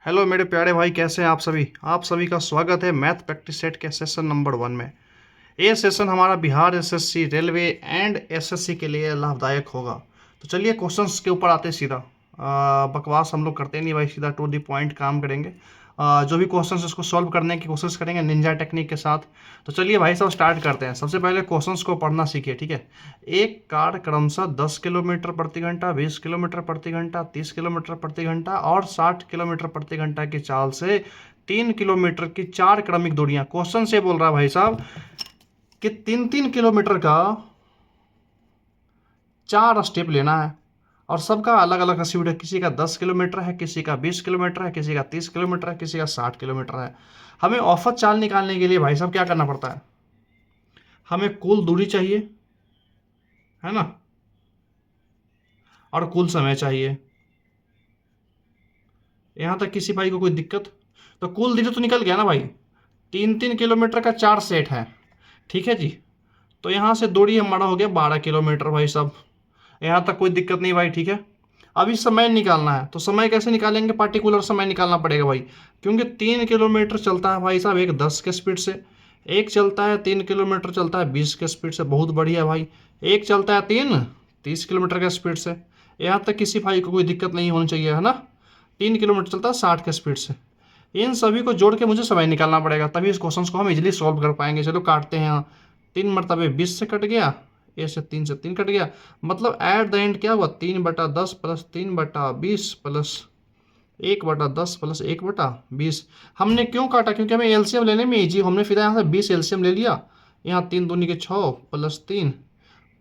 Hello मेरे प्यारे भाई, कैसे हैं आप सभी का स्वागत है मैथ प्रैक्टिस सेट के सेशन नंबर 1 में। ये सेशन हमारा Bihar SSC, railway and SSC के लिए लाभदायक होगा। तो चलिए क्वेश्चंस के ऊपर आते हैं सीधा। बकवास हम लोग करते नहीं भाई, सीधा टू द पॉइंट काम करेंगे। जो भी क्वेश्चंस उसको सॉल्व करने की कोशिश करेंगे निंजा टेक्निक के साथ। तो चलिए भाई साहब स्टार्ट करते हैं। सबसे पहले क्वेश्चंस को पढ़ना सीखिए, ठीक है। एक कार क्रमशः 10 किलोमीटर प्रति घंटा, 20 किलोमीटर प्रति घंटा, 30 किलोमीटर प्रति घंटा और 60 किलोमीटर प्रति घंटा की चाल से 3 किलोमीटर की 4 क्रमिक दूरियां। क्वेश्चन से बोल रहा है भाई साहब कि 3-3 किलोमीटर का 4 स्टेप लेना है और सबका अलग अलग स्पीड है। किसी का 10 किलोमीटर है, किसी का 20 किलोमीटर है, किसी का 30 किलोमीटर है, किसी का 60 किलोमीटर है। हमें औसत चाल निकालने के लिए भाई साहब क्या करना पड़ता है, हमें कुल दूरी चाहिए, है ना, और कुल समय चाहिए। यहां तक किसी भाई को कोई दिक्कत? तो कुल दूरी तो निकल गया ना भाई, 3-3 किलोमीटर का 4 सेट है, ठीक है जी। तो यहाँ से दूरी हमारा हो गया 12 किलोमीटर भाई साहब। यहाँ तक कोई दिक्कत नहीं भाई, ठीक है। अभी समय निकालना है, तो समय कैसे निकालेंगे? पार्टिकुलर समय निकालना पड़ेगा भाई, क्योंकि 3 किलोमीटर चलता है भाई साहब एक 10 के स्पीड से, एक चलता है 3 किलोमीटर चलता है 20 के स्पीड से, बहुत बढ़िया भाई। एक चलता है 30 किलोमीटर के स्पीड से। यहाँ तक किसी भाई को कोई दिक्कत नहीं होनी चाहिए, है ना। 3 किलोमीटर चलता है 60 के स्पीड से। इन सभी को जोड़ के मुझे समय निकालना पड़ेगा, तभी इस क्वेश्चन को हम इजीली सॉल्व कर पाएंगे। चलो काटते हैं। यहाँ 3 मरतबे 20 से कट गया, ए से 3 कट गया, मतलब एट द एंड क्या हुआ, 3/10 प्लस 3/20 प्लस 1/10 प्लस 1/20। हमने क्यों काटा? क्योंकि हमें एलसीएम लेने में इजी, हमने फिर यहाँ से 20 एलसीएम ले लिया। यहाँ 3 दूनी के 6 प्लस 3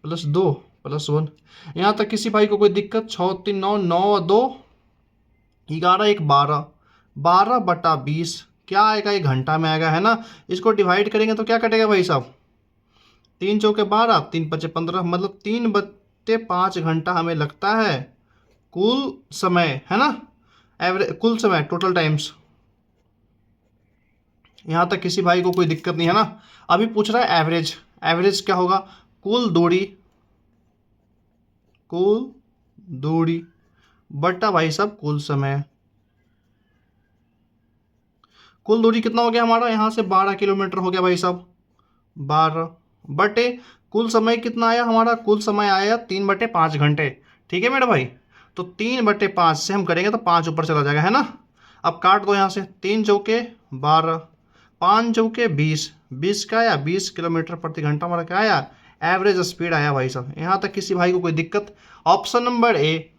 प्लस 2 प्लस 1। यहाँ तक किसी भाई को कोई दिक्कत? 6 3 9, 9 2 11, 1 12, 12/20 क्या आएगा? 1 घंटा में आएगा, है ना। इसको डिवाइड करेंगे तो क्या कटेगा भाई साहब? 3 चौके 12, 3 5 15, मतलब 3/5 घंटा हमें लगता है कुल समय, है ना। एवरेज कुल समय, टोटल टाइम्स। यहां तक किसी भाई को कोई दिक्कत नहीं, है ना। अभी पूछ रहा है एवरेज। एवरेज क्या होगा? कुल दूरी, कुल दूरी बट्टा भाई साहब कुल समय। कुल दूरी कितना हो गया हमारा? यहां से 12 किलोमीटर हो गया भाई साहब, 12 बटे कुल समय कितना आया हमारा? कुल समय आया 3/5 घंटे, ठीक है मेरे भाई। तो 3/5 से हम करेंगे तो 5 ऊपर चला जाएगा, है ना। अब काट दो यहाँ से, 3 चौके 12, 5 चौके 20, 20 का आया 20 किलोमीटर प्रति घंटा हमारा क्या आया? एवरेज स्पीड आया भाई साहब। यहाँ तक किसी भाई को कोई दिक्कत? ऑप्शन नंबर ए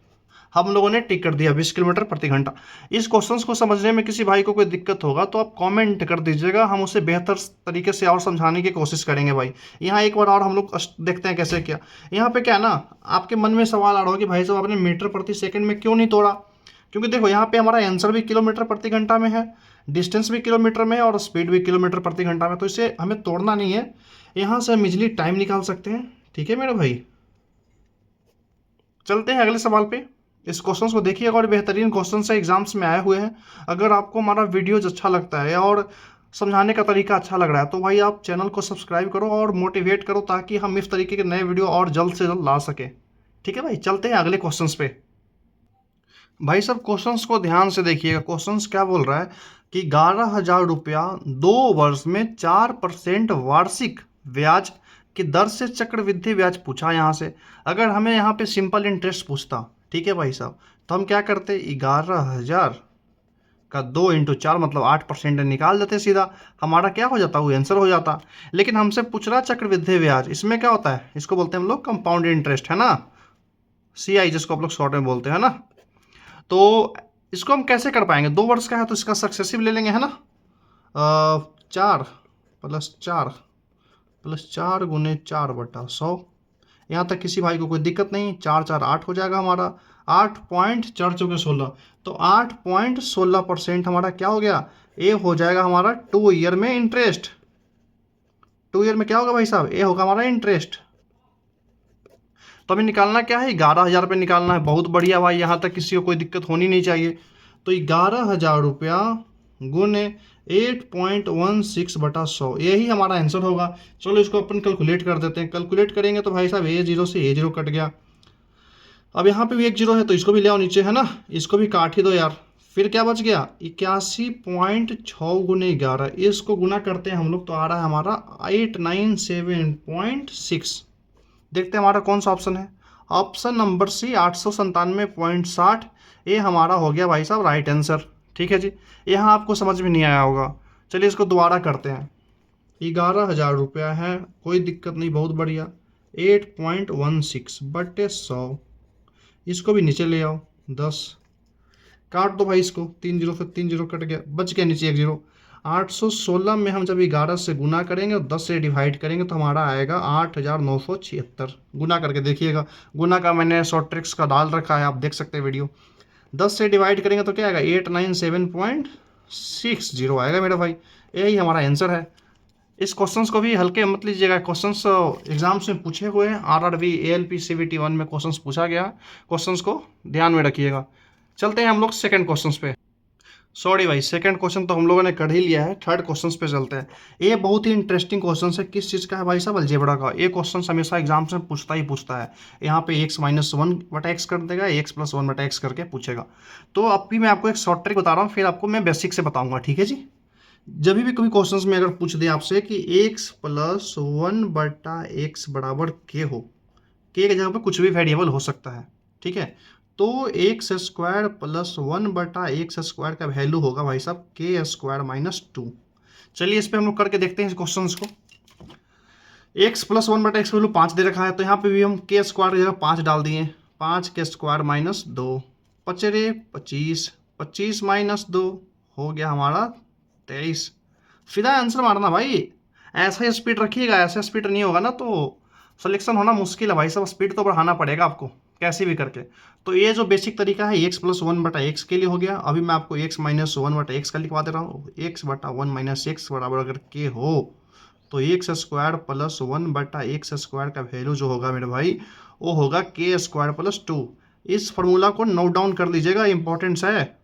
हम लोगों ने टिक कर दिया, 20 किलोमीटर प्रति घंटा। इस क्वेश्चन को समझने में किसी भाई को कोई दिक्कत होगा तो आप कमेंट कर दीजिएगा, हम उसे बेहतर तरीके से और समझाने की कोशिश करेंगे भाई। यहाँ एक बार और हम लोग देखते हैं कैसे क्या। यहाँ पे क्या है ना, आपके मन में सवाल आ रहा हो कि भाई साहब आपने मीटर प्रति सेकंड में क्यों नहीं तोड़ा? क्योंकि देखो यहाँ पे हमारा आंसर भी किलोमीटर प्रति घंटा में है, डिस्टेंस भी किलोमीटर में है और स्पीड भी किलोमीटर प्रति घंटा में, तो इसे हमें तोड़ना नहीं है। यहाँ से हम इजिली टाइम निकाल सकते हैं, ठीक है मेरे भाई। चलते हैं अगले सवाल पे। इस क्वेश्चन को देखिए, और बेहतरीन क्वेश्चन से एग्जाम्स में आए हुए हैं। अगर आपको हमारा वीडियोज अच्छा लगता है और समझाने का तरीका अच्छा लग रहा है तो भाई आप चैनल को सब्सक्राइब करो और मोटिवेट करो, ताकि हम इस तरीके के नए वीडियो और जल्द से जल्द ला सके, ठीक है भाई। चलते हैं अगले क्वेश्चन पे। भाई सब क्वेश्चंस को ध्यान से देखिएगा। क्वेश्चंस क्या बोल रहा है कि 11,000 रुपया 2 वर्ष में 4% वार्षिक ब्याज की दर से चक्रवृद्धि ब्याज पूछा यहाँ से। अगर हमें यहाँ पे सिंपल इंटरेस्ट पूछता, ठीक है भाई साहब, तो हम क्या करते? 11,000 का 2 × 4 मतलब 8% निकाल देते सीधा, हमारा क्या हो जाता? वो आंसर हो जाता। लेकिन हमसे पूछ रहा चक्रवृद्धि ब्याज, इसमें क्या होता है? इसको बोलते हैं हम लोग कंपाउंड इंटरेस्ट, है ना, CI जिसको आप लोग शॉर्ट में बोलते हैं, है ना। तो इसको हम कैसे कर पाएंगे? 2 वर्ष का है तो इसका सक्सेसिव ले लेंगे, है ना। 4 + 4 + 4 × 4/100। यहाँ तक किसी भाई को कोई दिक्कत नहीं? 4 4 8 हो जाएगा हमारा, 8.4 × 16, तो 8.16% हमारा क्या हो गया? ए हो जाएगा हमारा 2 ईयर में इंटरेस्ट। 2 ईयर में क्या होगा भाई साहब? ए होगा हमारा इंटरेस्ट। तो हमें निकालना क्या है? 11,000 रुपये निकालना है। बहुत बढ़िया भाई, यहाँ तक किसी को कोई दिक्कत होनी नहीं चाहिए। तो 11,000 रुपया गुने 8.16/100, यही हमारा आंसर होगा। चलो इसको अपन कैलकुलेट कर देते हैं। कैलकुलेट करेंगे तो भाई साहब A0 से A0 कट गया। अब यहाँ पे भी 1 0 है तो इसको भी ले आओ नीचे, है ना। इसको भी काट ही दो यार, फिर क्या बच गया 81.6 गुने 11, इसको गुना करते हैं हम लोग तो आ रहा है हमारा 897.6। देखते हैं हमारा कौन सा ऑप्शन है। ऑप्शन नंबर सी 897.60, ये हमारा हो गया भाई साहब राइट आंसर। ठीक है जी, यहाँ आपको समझ में नहीं आया होगा। चलिए इसको दोबारा करते हैं। 11,000 रुपया है, कोई दिक्कत नहीं, बहुत बढ़िया। 8.16/100, इसको भी नीचे ले आओ। 10 काट दो भाई इसको, 3 जीरो से 3 जीरो कट गया, बच गया नीचे 1 जीरो। 816 में हम जब 11 से गुना करेंगे और 10 से डिवाइड करेंगे तो हमारा आएगा 8,976। गुना करके देखिएगा, गुना का मैंने शॉर्ट ट्रिक्स का डाल रखा है, आप देख सकते हैं वीडियो। 10 से डिवाइड करेंगे तो क्या आएगा 897.60 आएगा मेरा भाई। यही हमारा आंसर है। इस क्वेश्चंस को भी हल्के मत लीजिएगा, क्वेश्चंस एग्जाम्स में पूछे हुए हैं। आरआरबी एएलपी सीबीटी 1 में क्वेश्चंस पूछा गया, क्वेश्चंस को ध्यान में रखिएगा। चलते हैं हम लोग सेकंड क्वेश्चंस पे। सॉरी भाई, सेकंड क्वेश्चन तो हम लोगों ने कर ही लिया है, थर्ड क्वेश्चंस पे चलते हैं। ये बहुत ही इंटरेस्टिंग क्वेश्चन है। किस चीज़ का है भाई साहब? अलजेब्रा का। ये क्वेश्चन हमेशा एग्जाम्स में पूछता है। यहाँ पे x-1/x कर देगा, x+1/x करके पूछेगा। तो अब भी मैं आपको एक शॉर्ट ट्रिक बता रहा हूँ, फिर आपको मैं बेसिक से बताऊंगा। ठीक है जी। जब भी कभी क्वेश्चंस में अगर पूछ दे आपसे कि x+1/x बराबर k हो, k की जगह पे कुछ भी वेरिएबल हो सकता है। ठीक है, तो x² + 1/x² का वैल्यू होगा भाई साहब k² - 2। चलिए इस पे हम लोग करके देखते हैं इस क्वेश्चंस को। x + 1/x वैल्यू 5 दे रखा है, तो यहाँ पे भी हम k² की जगह 5 डाल दिए। 5k² - 2 पचरे 25, 25 - 2 हो गया हमारा 23। सीधा आंसर मारना भाई, ऐसा ही स्पीड रखिएगा। ऐसा स्पीड नहीं होगा ना तो सिलेक्शन होना मुश्किल है भाई साहब। स्पीड तो बढ़ाना पड़ेगा आपको कैसे भी करके। तो ये जो बेसिक तरीका है x + 1/x के लिए हो गया। अभी मैं आपको x - 1/x का लिखवा दे रहा हूँ। x/1 - x बराबर अगर k हो तो x² + 1/x² का वैल्यू जो होगा मेरे भाई वो होगा k² + 2। इस फॉर्मूला को नोट डाउन कर लीजिएगा, इंपॉर्टेंट है,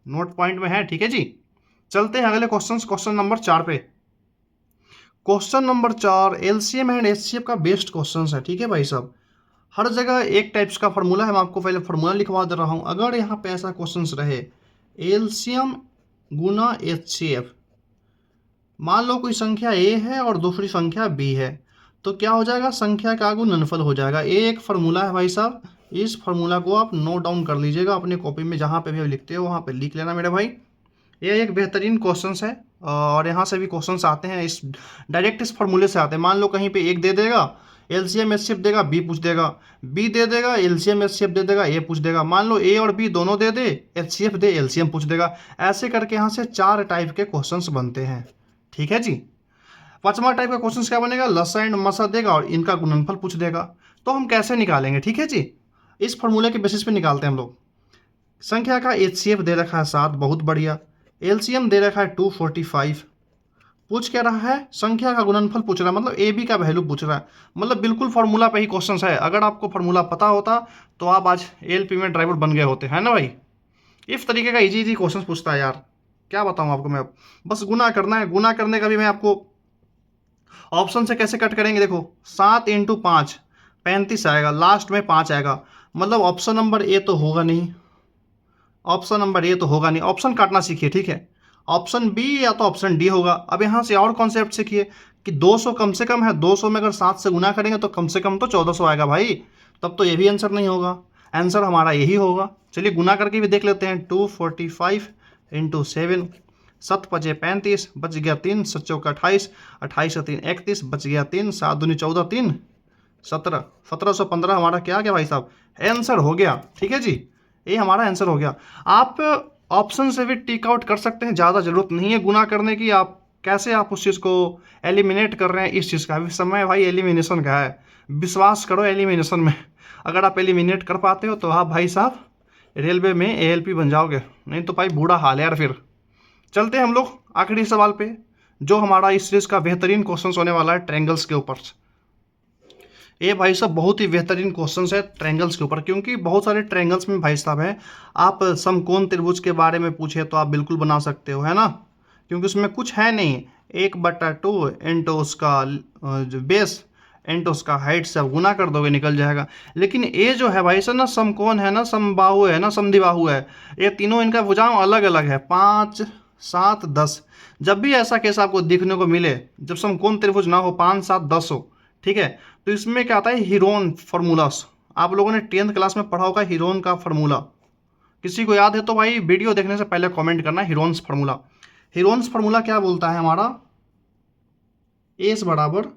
नोट पॉइंट में है। ठीक है जी। चलते हैं अगले क्वेश्चन नंबर 4 पे। Question number 4 LCM and HCF का बेस्ट क्वेश्चन है। ठीक है भाई साहब, हर जगह एक टाइप्स का फॉर्मूला है। मैं आपको पहले फॉर्मूला लिखवा दे रहा हूं। अगर यहाँ पे ऐसा क्वेश्चन रहे एलसीएम गुना एचसीएफ, मान लो कोई संख्या ए है और दूसरी संख्या बी है, तो क्या हो जाएगा? संख्या का गुणनफल हो जाएगा। ये एक फॉर्मूला है भाई साहब, इस फॉर्मूला को आप नोट डाउन कर लीजिएगा अपने कॉपी में, जहाँ पे भी लिखते हो वहाँ पे लिख लेना मेरे भाई। ये एक बेहतरीन क्वेश्चन है और यहाँ से भी क्वेश्चंस आते हैं, इस डायरेक्ट इस फॉर्मूले से आते हैं। मान लो कहीं पे एक दे देगा एलसीएम एचसीएफ देगा, बी पूछ देगा, बी दे देगा एलसीएम एचसीएफ दे देगा, ए पूछ देगा। मान लो ए और बी दोनों दे दे, एचसीएफ दे, एलसीएम पूछ देगा। ऐसे करके यहाँ से 4 टाइप के क्वेश्चंस बनते हैं। ठीक है जी। 5वां टाइप का क्वेश्चन क्या बनेगा? लसा एंड मसा देगा और इनका गुणनफल पूछ देगा। तो हम कैसे निकालेंगे? ठीक है जी, इस फॉर्मूले के बेसिस पे निकालते हैं हम लोग। संख्या का एचसीएफ दे रखा है 7, बहुत बढ़िया। एलसीएम दे रखा है 245। पूछ क्या रहा है? संख्या का गुणनफल पूछ रहा है, मतलब ए बी का वैल्यू पूछ रहा है। मतलब बिल्कुल फार्मूला पे ही क्वेश्चन है। अगर आपको फार्मूला पता होता तो आप आज एएलपी में ड्राइवर बन गए होते हैं ना भाई। इस तरीके का इजी क्वेश्चन पूछता है यार, क्या बताऊँ आपको मैं। बस गुना करना है। गुना करने का भी मैं आपको ऑप्शन से कैसे कट करेंगे देखो। 7 × 5 35 आएगा, लास्ट में 5 आएगा। मतलब ऑप्शन नंबर ए तो होगा नहीं, ऑप्शन नंबर ए तो होगा नहीं। ऑप्शन काटना सीखिए, ठीक है। ऑप्शन बी या तो ऑप्शन डी होगा। अब यहाँ से और कॉन्सेप्ट सीखिए कि 200 कम से कम है, 200 में अगर 7 से गुना करेंगे तो कम से कम तो 1400 आएगा भाई। तब तो ये भी आंसर नहीं होगा, आंसर हमारा यही होगा। चलिए गुना करके भी देख लेते हैं। 245 × 7, 7 × 5 35, बच गया 3, 7 × 4 28, 28 से 3 31, बच गया 3, 7 दूनी 14, 3 17, 1715 हमारा क्या गया भाई साहब? आंसर हो गया। ठीक है जी, ये हमारा आंसर हो गया। आप ऑप्शन से भी टिक आउट कर सकते हैं, ज़्यादा ज़रूरत नहीं है गुना करने की। आप कैसे आप उस चीज़ को एलिमिनेट कर रहे हैं, इस चीज़ का भी समय भाई एलिमिनेशन का है। विश्वास करो एलिमिनेशन में, अगर आप एलिमिनेट कर पाते हो तो आप भाई साहब रेलवे में एएलपी बन जाओगे, नहीं तो भाई बुरा हाल है यार। फिर चलते हैं हम लोग आखिरी सवाल पे, जो हमारा इस सीरीज का बेहतरीन क्वेश्चन होने वाला है ट्रायंगल्स के ऊपर। ये भाई साहब बहुत ही बेहतरीन क्वेश्चन है ट्रायंगल्स के ऊपर, क्योंकि बहुत सारे ट्रायंगल्स में भाई साहब हैं। आप समकोण त्रिभुज के बारे में पूछे तो आप बिल्कुल बना सकते हो, है ना, क्योंकि उसमें कुछ है नहीं। 1/2 इंटू उसका जो बेस इंटू उसका हाइट से आप गुना कर दोगे निकल जाएगा। लेकिन ये जो है भाई सर ना समकोण है ना, समबाहु है ना, समद्विबाहु है, ये तीनों इनका भुजाओं अलग अलग है, 5 7 10। जब भी ऐसा केस आपको देखने को मिले जब समकोण त्रिभुज ना हो, 5 7 10 हो, ठीक है, तो इसमें क्या आता है, हीरोन फॉर्मूलास। आप लोगों ने 10th क्लास में पढ़ा होगा हीरोन का फॉर्मूला। किसी को याद है तो भाई वीडियो देखने से पहले कमेंट करना हीरोन्स फार्मूला। हीरोन्स फार्मूला क्या बोलता है हमारा, एस बराबर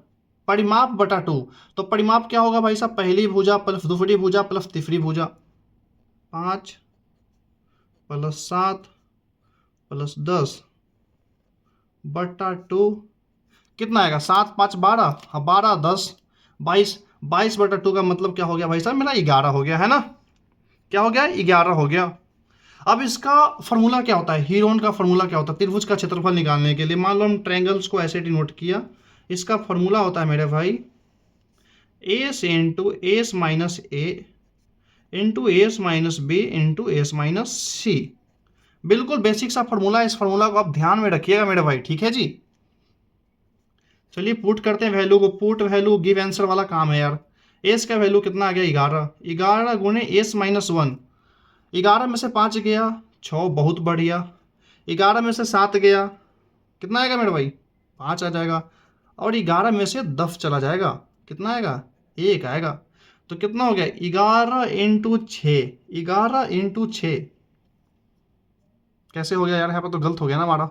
परिमाप बटा 2। तो परिमाप क्या होगा भाई साहब, पहली भुजा प्लस दूसरी भुजा प्लस तीसरी भुजा, 5 प्लस 7 प्लस 10 बटा 2, कितना आएगा, 7 5 12, हाँ 12 10 22, 22 बटा 2 का मतलब क्या हो गया भाई साहब, मेरा 11 हो गया है ना, क्या हो गया, 11 हो गया। अब इसका फॉर्मूला क्या होता है, हीरोन का फॉर्मूला क्या होता है, त्रिभुज का क्षेत्रफल निकालने के लिए। मान लो हम ट्रायंगल्स को ऐसे डिनोट किया, इसका फॉर्मूला होता है मेरे भाई S into S minus A into S minus B into S minus C. बिल्कुल बेसिक सा फॉर्मूला है, इस फॉर्मूला को आप ध्यान में रखिएगा मेरे भाई, ठीक है जी। चलिए पुट करते हैं वैल्यू को, पुट वैल्यू गिव आंसर वाला काम है यार। एस का वैल्यू कितना आ गया, 11, 11 गुणे एस माइनस 1, 11 में से 5 गया 6, बहुत बढ़िया। 11 में से 7 गया, कितना आएगा मेरे भाई, 5 आ जाएगा। और 11 में से 10 चला जाएगा, कितना आएगा, 1 आएगा। तो कितना हो गया, 11 इंटू 6, 11 इंटू 6 कैसे हो गया यार, यहाँ पर तो गलत हो गया ना हमारा,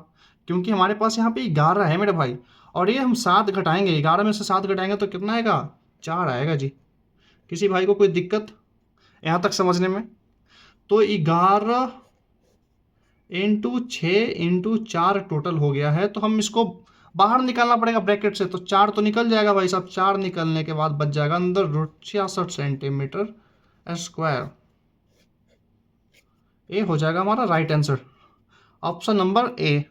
क्योंकि हमारे पास यहाँ पे 11 है मेरे भाई, और ये हम 7 घटाएंगे, 11 में से 7 घटाएंगे तो कितना आएगा, 4 आएगा जी। किसी भाई को कोई दिक्कत यहाँ तक समझने में? तो 11 इंटू 6 इंटू 4 टोटल हो गया है, तो हम इसको बाहर निकालना पड़ेगा ब्रैकेट से, तो 4 तो निकल जाएगा भाई साहब। 4 निकलने के बाद बच जाएगा अंदर 66 सेंटीमीटर स्क्वायर। ये हो जाएगा हमारा right answer, option number A.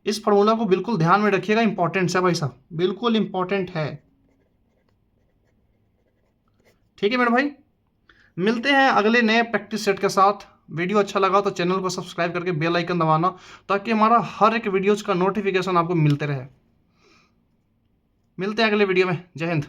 इस फॉर्मूला को बिल्कुल ध्यान में रखिएगा, इंपॉर्टेंट है भाई साहब, बिल्कुल इंपॉर्टेंट है, ठीक है मेरे भाई। मिलते हैं अगले नए प्रैक्टिस सेट के साथ। वीडियो अच्छा लगा तो चैनल को सब्सक्राइब करके बेल आइकन दबाना, ताकि हमारा हर एक वीडियोज़ का नोटिफिकेशन आपको मिलते रहे। मिलते हैं अगले वीडियो में, जय हिंद।